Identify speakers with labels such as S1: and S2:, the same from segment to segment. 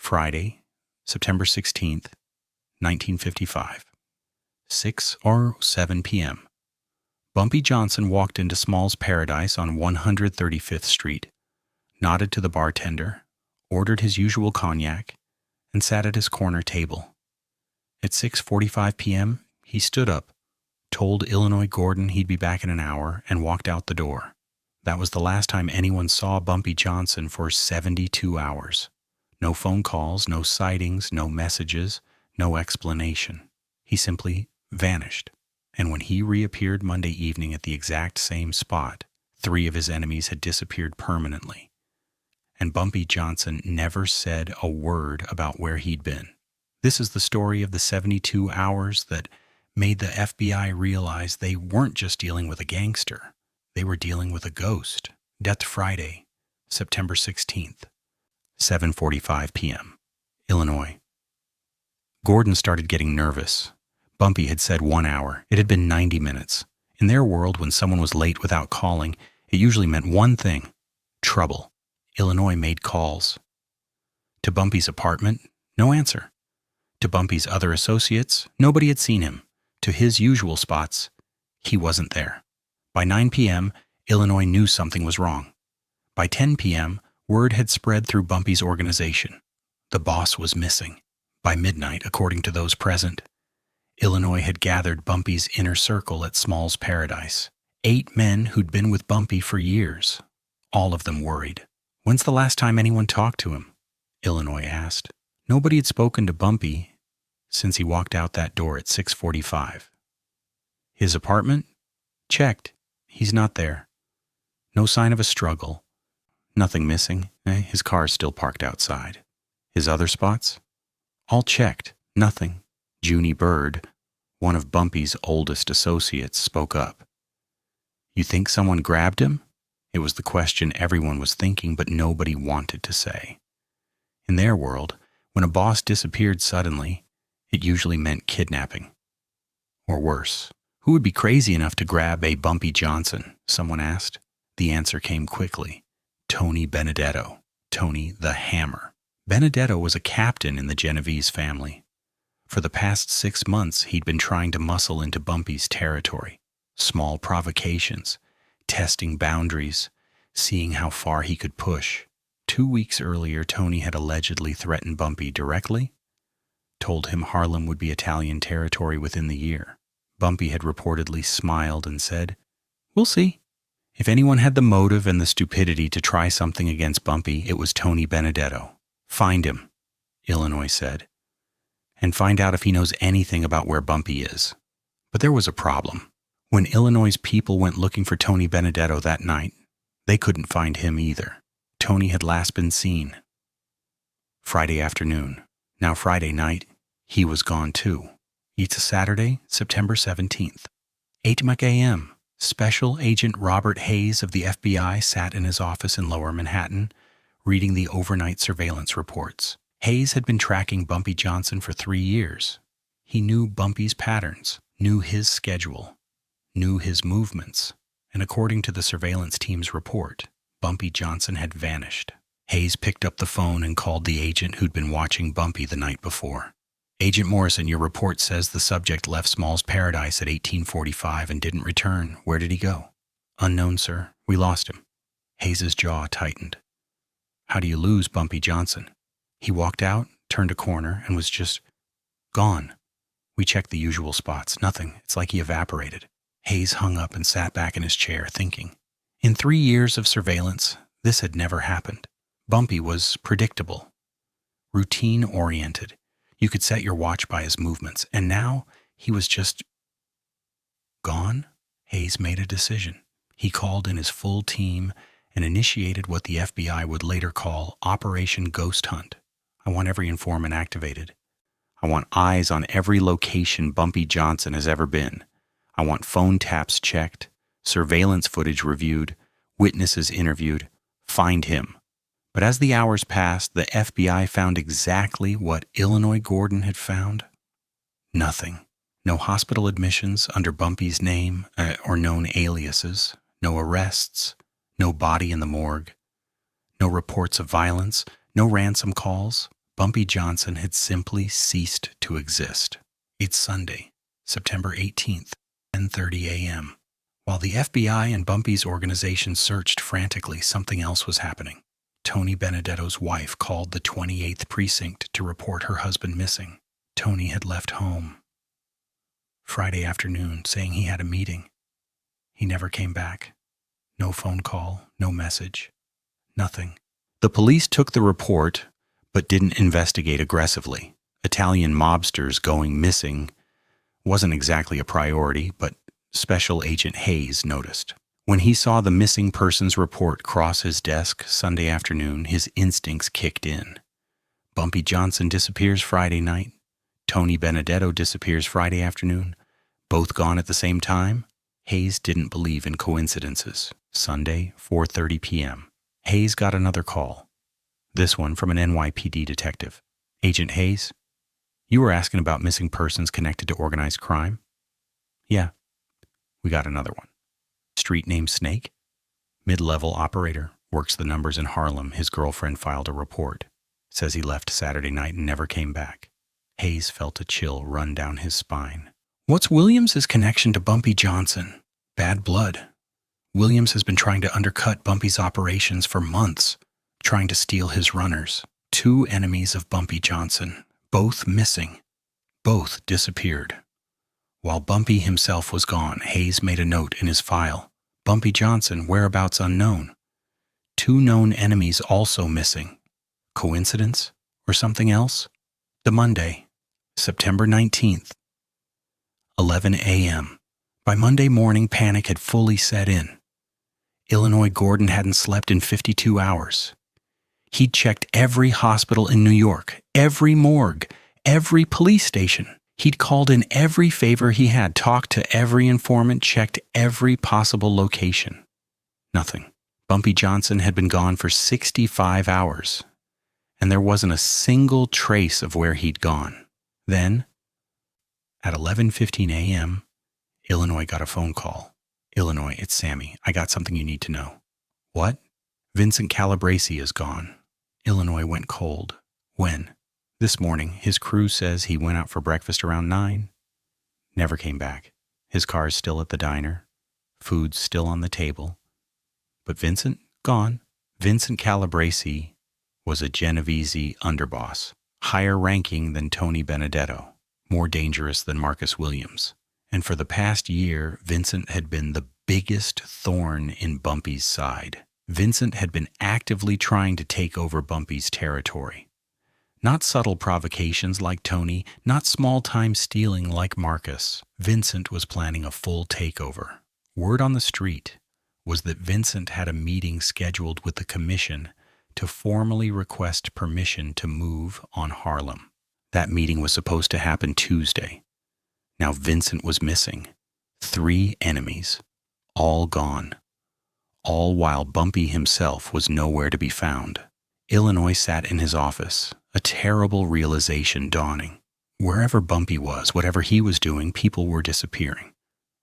S1: Friday, September 16th, 1955. 6:07 p.m. Bumpy Johnson walked into Small's Paradise on 135th Street, nodded to the bartender, ordered his usual cognac, and sat at his corner table. At 6:45 p.m., he stood up, told Illinois Gordon he'd be back in an hour, and walked out the door. That was the last time anyone saw Bumpy Johnson for 72 hours. No phone calls, no sightings, no messages, no explanation. He simply vanished. And when he reappeared Monday evening at the exact same spot, 3 of his enemies had disappeared permanently. And Bumpy Johnson never said a word about where he'd been. This is the story of the 72 hours that made the FBI realize they weren't just dealing with a gangster. They were dealing with a ghost. Death Friday, September 16th, 7:45 p.m., Illinois. Gordon started getting nervous. Bumpy had said 1 hour. It had been 90 minutes. In their world, when someone was late without calling, it usually meant one thing: trouble. Illinois made calls. To Bumpy's apartment, no answer. To Bumpy's other associates, nobody had seen him. To his usual spots, he wasn't there. By 9 p.m., Illinois knew something was wrong. By 10 p.m., word had spread through Bumpy's organization. The boss was missing. By midnight, according to those present, Illinois had gathered Bumpy's inner circle at Small's Paradise. 8 men who'd been with Bumpy for years. All of them worried. "When's the last time anyone talked to him?" Illinois asked. Nobody had spoken to Bumpy since he walked out that door at 6:45. His apartment? Checked. He's not there. No sign of a struggle. Nothing missing. His car's still parked outside. His other spots? All checked. Nothing. Junie Bird, one of Bumpy's oldest associates, spoke up. "You think someone grabbed him?" It was the question everyone was thinking, but nobody wanted to say. In their world, when a boss disappeared suddenly, it usually meant kidnapping. Or worse. Who would be crazy enough to grab a Bumpy Johnson? Someone asked. The answer came quickly. Tony Benedetto. Tony the Hammer. Benedetto was a captain in the Genovese family. For the past 6 months, he'd been trying to muscle into Bumpy's territory. Small provocations, testing boundaries, seeing how far he could push. 2 weeks earlier, Tony had allegedly threatened Bumpy directly, told him Harlem would be Italian territory within the year. Bumpy had reportedly smiled and said, "We'll see." If anyone had the motive and the stupidity to try something against Bumpy, it was Tony Benedetto. "Find him," Illinois said, "and find out if he knows anything about where Bumpy is." But there was a problem. When Illinois' people went looking for Tony Benedetto that night, they couldn't find him either. Tony had last been seen Friday afternoon. Now Friday night, he was gone too. It's a Saturday, September 17th. 8 a.m. Special Agent Robert Hayes of the FBI sat in his office in Lower Manhattan, reading the overnight surveillance reports. Hayes had been tracking Bumpy Johnson for 3 years. He knew Bumpy's patterns, knew his schedule, knew his movements, and according to the surveillance team's report, Bumpy Johnson had vanished. Hayes picked up the phone and called the agent who'd been watching Bumpy the night before. "Agent Morrison, your report says the subject left Small's Paradise at 18:45 and didn't return. Where did he go?" "Unknown, sir. We lost him." Hayes' jaw tightened. "How do you lose Bumpy Johnson?" "He walked out, turned a corner, and was just gone. We checked the usual spots. Nothing. It's like he evaporated." Hayes hung up and sat back in his chair, thinking. In 3 years of surveillance, this had never happened. Bumpy was predictable, routine-oriented. You could set your watch by his movements, and now he was just gone. Hayes made a decision. He called in his full team and initiated what the FBI would later call Operation Ghost Hunt. "I want every informant activated. I want eyes on every location Bumpy Johnson has ever been. I want phone taps checked, surveillance footage reviewed, witnesses interviewed. Find him." But as the hours passed, the FBI found exactly what Illinois Gordon had found. Nothing. No hospital admissions under Bumpy's name or known aliases. No arrests. No body in the morgue. No reports of violence. No ransom calls. Bumpy Johnson had simply ceased to exist. It's Sunday, September 18th, 10:30 a.m. While the FBI and Bumpy's organization searched frantically, something else was happening. Tony Benedetto's wife called the 28th Precinct to report her husband missing. Tony had left home Friday afternoon saying he had a meeting. He never came back. No phone call, no message, nothing. The police took the report, but didn't investigate aggressively. Italian mobsters going missing wasn't exactly a priority, but Special Agent Hayes noticed. When he saw the missing persons report cross his desk Sunday afternoon, his instincts kicked in. Bumpy Johnson disappears Friday night. Tony Benedetto disappears Friday afternoon. Both gone at the same time? Hayes didn't believe in coincidences. Sunday, 4:30 p.m. Hayes got another call. This one from an NYPD detective. Agent Hayes, you were asking about missing persons connected to organized crime? Yeah, we got another one. Street name Snake? Mid-level operator, works the numbers in Harlem. His girlfriend filed a report. Says he left Saturday night and never came back. Hayes felt a chill run down his spine. What's Williams' connection to Bumpy Johnson? Bad blood. Williams has been trying to undercut Bumpy's operations for months, trying to steal his runners. 2 enemies of Bumpy Johnson, both missing, both disappeared. While Bumpy himself was gone, Hayes made a note in his file. Bumpy Johnson, whereabouts unknown. 2 known enemies also missing. Coincidence or something else? The Monday, September 19th, 11 a.m. By Monday morning, panic had fully set in. Illinois Gordon hadn't slept in 52 hours. He'd checked every hospital in New York, every morgue, every police station. He'd called in every favor he had, talked to every informant, checked every possible location. Nothing. Bumpy Johnson had been gone for 65 hours, and there wasn't a single trace of where he'd gone. Then, at 11:15 a.m., Illinois got a phone call. Illinois, it's Sammy. I got something you need to know. What? Vincent Calabresi is gone. Illinois went cold. When? This morning. His crew says he went out for breakfast around 9. Never came back. His car's still at the diner. Food's still on the table. But Vincent? Gone. Vincent Calabresi was a Genovese underboss, higher ranking than Tony Benedetto, more dangerous than Marcus Williams. And for the past year, Vincent had been the biggest thorn in Bumpy's side. Vincent had been actively trying to take over Bumpy's territory. Not subtle provocations like Tony, not small-time stealing like Marcus. Vincent was planning a full takeover. Word on the street was that Vincent had a meeting scheduled with the commission to formally request permission to move on Harlem. That meeting was supposed to happen Tuesday. Now Vincent was missing. 3 enemies, all gone. All while Bumpy himself was nowhere to be found. Illinois sat in his office, a terrible realization dawning. Wherever Bumpy was, whatever he was doing, people were disappearing.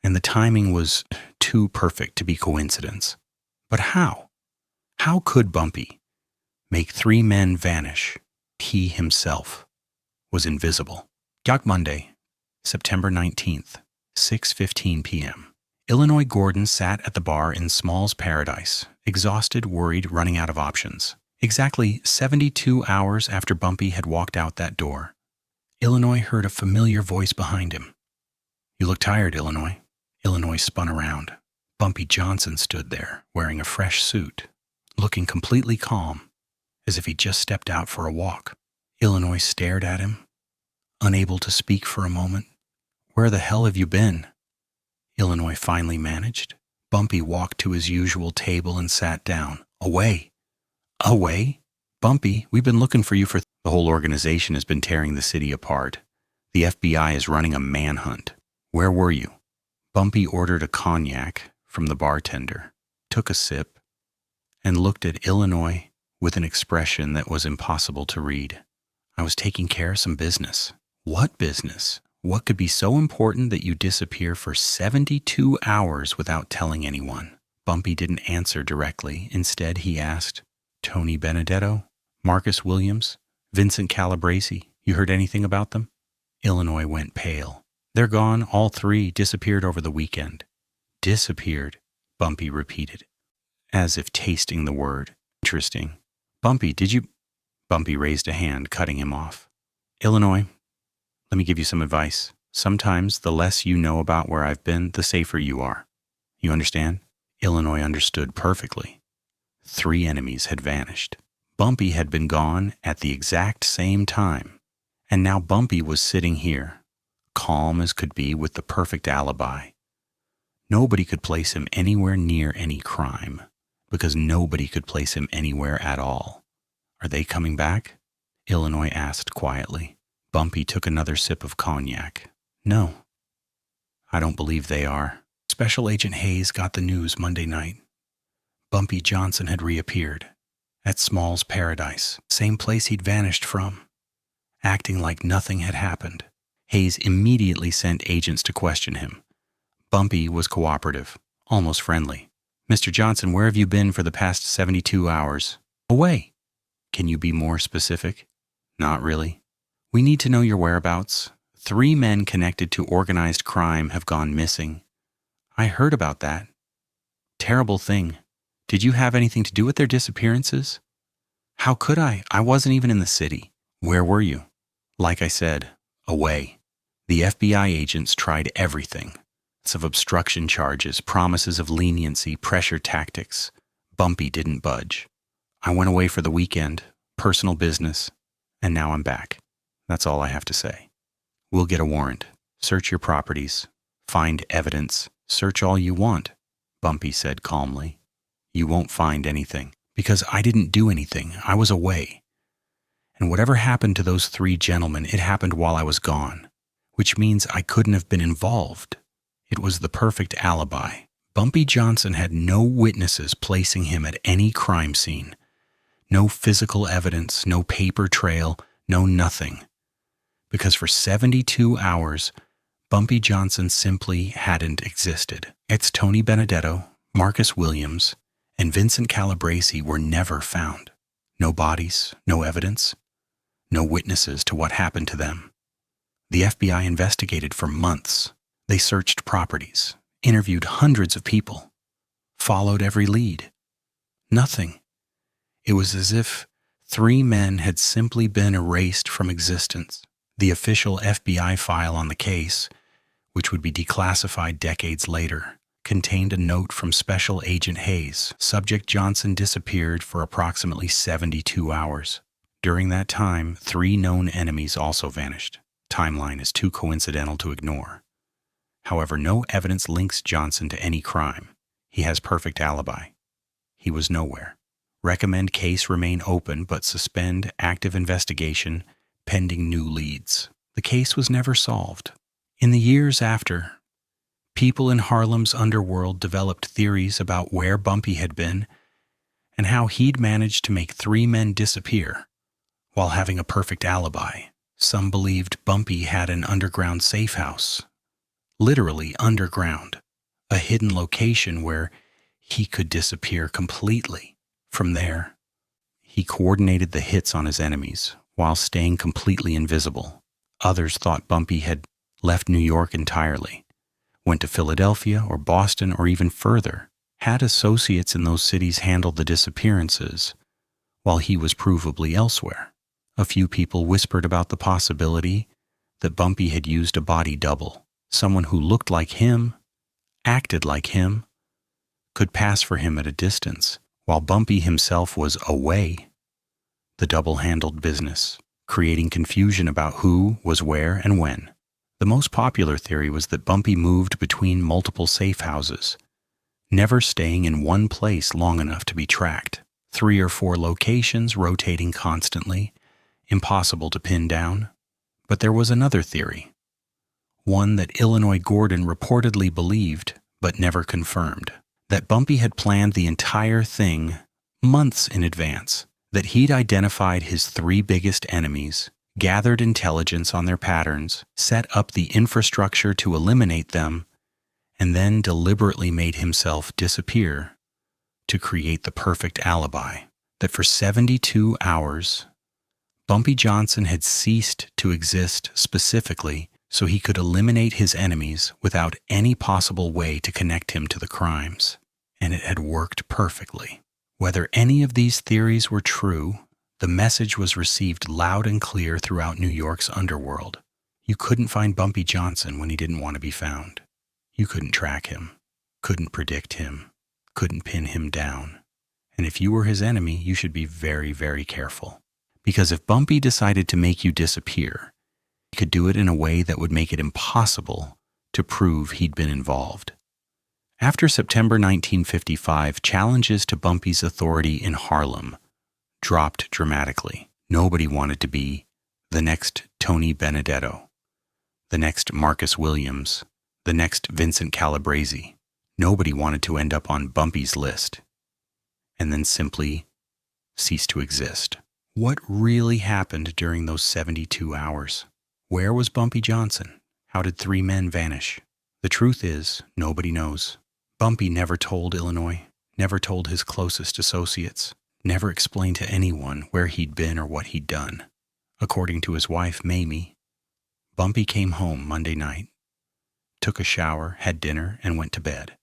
S1: And the timing was too perfect to be coincidence. But how? How could Bumpy make 3 men vanish? He himself was invisible. Yak Monday, September 19th, 6:15 p.m. Illinois Gordon sat at the bar in Small's Paradise, exhausted, worried, running out of options. Exactly 72 hours after Bumpy had walked out that door, Illinois heard a familiar voice behind him. You look tired, Illinois. Illinois spun around. Bumpy Johnson stood there, wearing a fresh suit, looking completely calm, as if he'd just stepped out for a walk. Illinois stared at him, unable to speak for a moment. Where the hell have you been? Illinois finally managed. Bumpy walked to his usual table and sat down. Away. Away? Bumpy, we've been looking for you for... The whole organization has been tearing the city apart. The FBI is running a manhunt. Where were you? Bumpy ordered a cognac from the bartender, took a sip, and looked at Illinois with an expression that was impossible to read. I was taking care of some business. What business? What could be so important that you disappear for 72 hours without telling anyone? Bumpy didn't answer directly. Instead, he asked, Tony Benedetto? Marcus Williams? Vincent Calabresi, you heard anything about them? Illinois went pale. They're gone, all three, disappeared over the weekend. Disappeared, Bumpy repeated, as if tasting the word. Interesting. Bumpy, did you... Bumpy raised a hand, cutting him off. Illinois, let me give you some advice. Sometimes the less you know about where I've been, the safer you are. You understand? Illinois understood perfectly. 3 enemies had vanished. Bumpy had been gone at the exact same time. And now Bumpy was sitting here, calm as could be with the perfect alibi. Nobody could place him anywhere near any crime, because nobody could place him anywhere at all. Are they coming back? Illinois asked quietly. Bumpy took another sip of cognac. No, I don't believe they are. Special Agent Hayes got the news Monday night. Bumpy Johnson had reappeared at Small's Paradise, same place he'd vanished from, acting like nothing had happened. Hayes immediately sent agents to question him. Bumpy was cooperative, almost friendly. Mr. Johnson, where have you been for the past 72 hours? Away. Can you be more specific? Not really. We need to know your whereabouts. 3 men connected to organized crime have gone missing. I heard about that. Terrible thing. Did you have anything to do with their disappearances? How could I? I wasn't even in the city. Where were you? Like I said, away. The FBI agents tried everything. Of obstruction charges, promises of leniency, pressure tactics. Bumpy didn't budge. I went away for the weekend, personal business, and now I'm back. That's all I have to say. We'll get a warrant. Search your properties. Find evidence. Search all you want, Bumpy said calmly. You won't find anything, because I didn't do anything. I was away. And whatever happened to those 3 gentlemen, it happened while I was gone, which means I couldn't have been involved. It was the perfect alibi. Bumpy Johnson had no witnesses placing him at any crime scene. No physical evidence, no paper trail, no nothing. Because for 72 hours, Bumpy Johnson simply hadn't existed. It's Tony Benedetto, Marcus Williams, and Vincent Calabresi were never found. No bodies, no evidence, no witnesses to what happened to them. The FBI investigated for months. They searched properties, interviewed hundreds of people, followed every lead. Nothing. It was as if 3 men had simply been erased from existence. The official FBI file on the case, which would be declassified decades later, contained a note from Special Agent Hayes. Subject Johnson disappeared for approximately 72 hours. During that time, 3 known enemies also vanished. Timeline is too coincidental to ignore. However, no evidence links Johnson to any crime. He has perfect alibi. He was nowhere. Recommend case remain open but suspend active investigation pending new leads. The case was never solved. In the years after, people in Harlem's underworld developed theories about where Bumpy had been and how he'd managed to make 3 men disappear while having a perfect alibi. Some believed Bumpy had an underground safe house. Literally underground, a hidden location where he could disappear completely. From there, he coordinated the hits on his enemies while staying completely invisible. Others thought Bumpy had left New York entirely, went to Philadelphia or Boston or even further, had associates in those cities handle the disappearances, while he was provably elsewhere. A few people whispered about the possibility that Bumpy had used a body double. Someone who looked like him, acted like him, could pass for him at a distance, while Bumpy himself was away. The double-handled business, creating confusion about who was where and when. The most popular theory was that Bumpy moved between multiple safe houses, never staying in one place long enough to be tracked. 3 or 4 locations rotating constantly, impossible to pin down. But there was another theory. One that Illinois Gordon reportedly believed, but never confirmed, that Bumpy had planned the entire thing months in advance, that he'd identified his 3 biggest enemies, gathered intelligence on their patterns, set up the infrastructure to eliminate them, and then deliberately made himself disappear to create the perfect alibi, that for 72 hours, Bumpy Johnson had ceased to exist specifically so he could eliminate his enemies without any possible way to connect him to the crimes. And it had worked perfectly. Whether any of these theories were true, the message was received loud and clear throughout New York's underworld. You couldn't find Bumpy Johnson when he didn't want to be found. You couldn't track him, couldn't predict him, couldn't pin him down. And if you were his enemy, you should be very, very careful. Because if Bumpy decided to make you disappear, he could do it in a way that would make it impossible to prove he'd been involved. After September 1955, challenges to Bumpy's authority in Harlem dropped dramatically. Nobody wanted to be the next Tony Benedetto, the next Marcus Williams, the next Vincent Calabrese. Nobody wanted to end up on Bumpy's list and then simply cease to exist. What really happened during those 72 hours? Where was Bumpy Johnson? How did 3 men vanish? The truth is, nobody knows. Bumpy never told Illinois, never told his closest associates, never explained to anyone where he'd been or what he'd done. According to his wife, Mamie, Bumpy came home Monday night, took a shower, had dinner, and went to bed.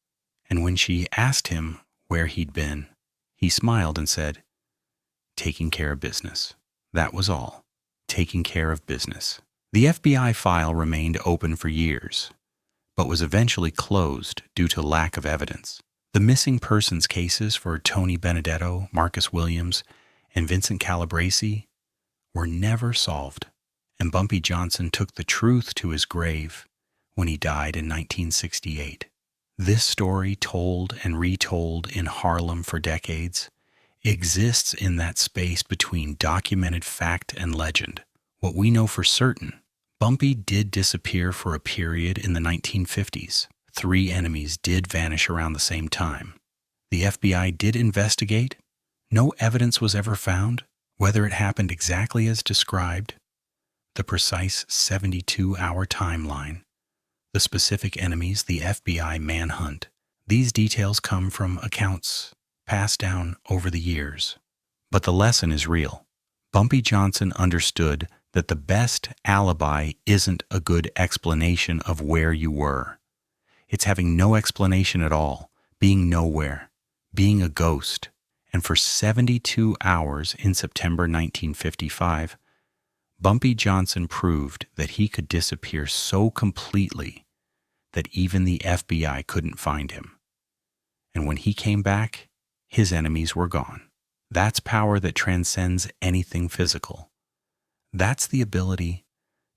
S1: And when she asked him where he'd been, he smiled and said, "Taking care of business." That was all. Taking care of business. The FBI file remained open for years, but was eventually closed due to lack of evidence. The missing persons cases for Tony Benedetto, Marcus Williams, and Vincent Calabrese were never solved, and Bumpy Johnson took the truth to his grave when he died in 1968. This story, told and retold in Harlem for decades, exists in that space between documented fact and legend. What we know for certain, Bumpy did disappear for a period in the 1950s. 3 enemies did vanish around the same time. The FBI did investigate. No evidence was ever found, whether it happened exactly as described, the precise 72-hour timeline, the specific enemies, the FBI manhunt. These details come from accounts passed down over the years. But the lesson is real. Bumpy Johnson understood that the best alibi isn't a good explanation of where you were. It's having no explanation at all, being nowhere, being a ghost. And for 72 hours in September 1955, Bumpy Johnson proved that he could disappear so completely that even the FBI couldn't find him. And when he came back, his enemies were gone. That's power that transcends anything physical. That's the ability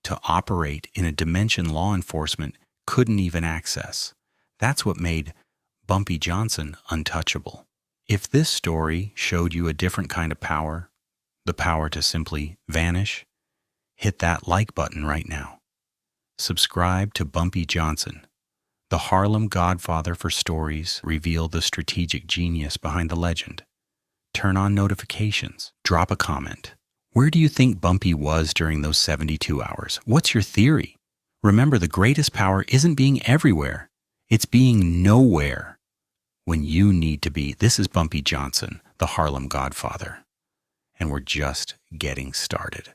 S1: to operate in a dimension law enforcement couldn't even access. That's what made Bumpy Johnson untouchable. If this story showed you a different kind of power, the power to simply vanish, hit that like button right now. Subscribe to Bumpy Johnson. The Harlem Godfather for stories reveal the strategic genius behind the legend. Turn on notifications. Drop a comment. Where do you think Bumpy was during those 72 hours? What's your theory? Remember, the greatest power isn't being everywhere. It's being nowhere when you need to be. This is Bumpy Johnson, the Harlem Godfather, and we're just getting started.